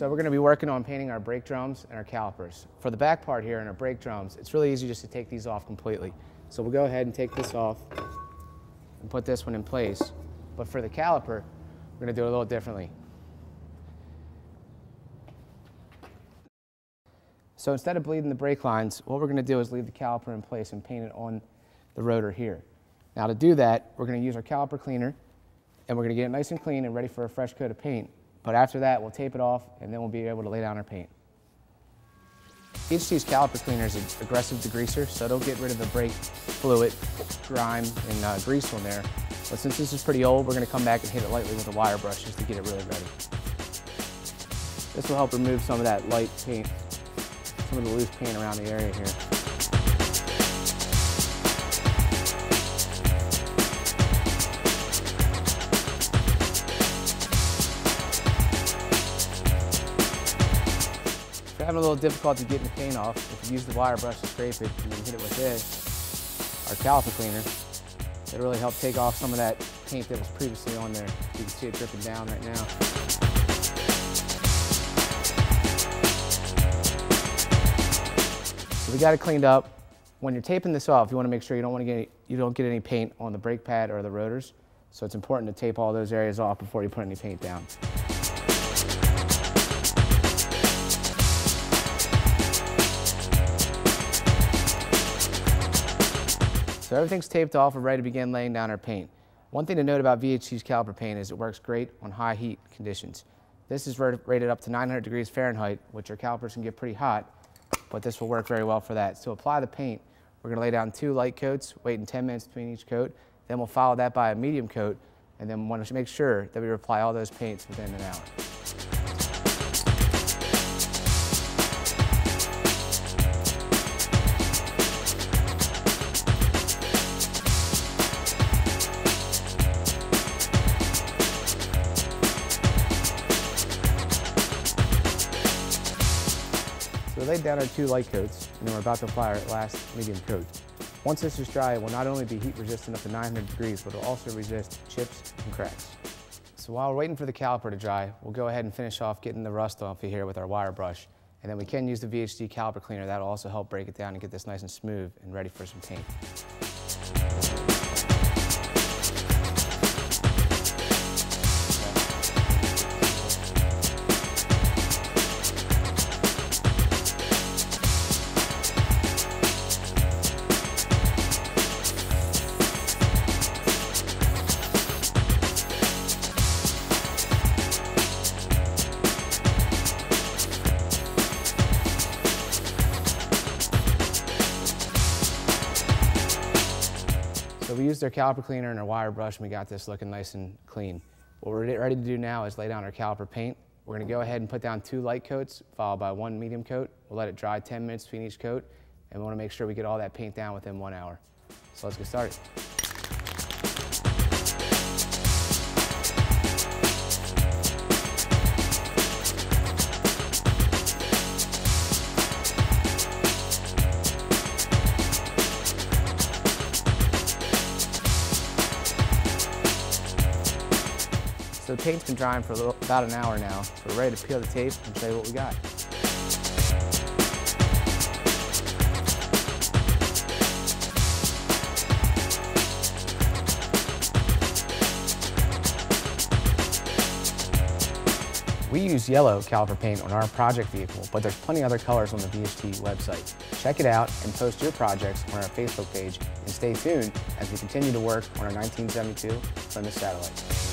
So we're going to be working on painting our brake drums and our calipers. For the back part here in our brake drums, it's really easy just to take these off completely. So we'll go ahead and take this off and put this one in place. But for the caliper, we're going to do it a little differently. So instead of bleeding the brake lines, what we're going to do is leave the caliper in place and paint it on the rotor here. Now to do that, we're going to use our caliper cleaner, and we're going to get it nice and clean and ready for a fresh coat of paint. But after that, we'll tape it off, and then we'll be able to lay down our paint. VHT's caliper cleaner is an aggressive degreaser, so it'll get rid of the brake fluid, grime, and grease on there. But since this is pretty old, we're going to come back and hit it lightly with a wire brush just to get it really ready. This will help remove some of that light paint, some of the loose paint around the area here. If you're having a little difficulty getting the paint off, if you use the wire brush to scrape it and then hit it with this, our caliper cleaner, it'll really help take off some of that paint that was previously on there. You can see it dripping down right now. So we got it cleaned up. When you're taping this off, you want to make sure you don't get any paint on the brake pad or the rotors. So it's important to tape all those areas off before you put any paint down. So everything's taped off, we're ready to begin laying down our paint. One thing to note about VHT's caliper paint is it works great on high heat conditions. This is rated up to 900 degrees Fahrenheit, which our calipers can get pretty hot, but this will work very well for that. So to apply the paint, we're going to lay down 2 light coats, waiting 10 minutes between each coat. Then we'll follow that by a medium coat, and then we want to make sure that we apply all those paints within an hour. So we laid down our 2 light coats, and then we're about to apply our last medium coat. Once this is dry, it will not only be heat resistant up to 900 degrees, but it will also resist chips and cracks. So while we're waiting for the caliper to dry, we'll go ahead and finish off getting the rust off of here with our wire brush. And then we can use the VHT caliper cleaner. That'll also help break it down and get this nice and smooth and ready for some paint. So we used our caliper cleaner and our wire brush, and we got this looking nice and clean. What we're ready to do now is lay down our caliper paint. We're going to go ahead and put down 2 light coats, followed by 1 medium coat. We'll let it dry 10 minutes between each coat, and we want to make sure we get all that paint down within 1 hour. So let's get started. So the paint's been drying for about an hour now, so we're ready to peel the tape and show you what we got. We use yellow caliper paint on our project vehicle, but there's plenty of other colors on the VHT website. Check it out and post your projects on our Facebook page, and stay tuned as we continue to work on our 1972 Plymouth Satellite.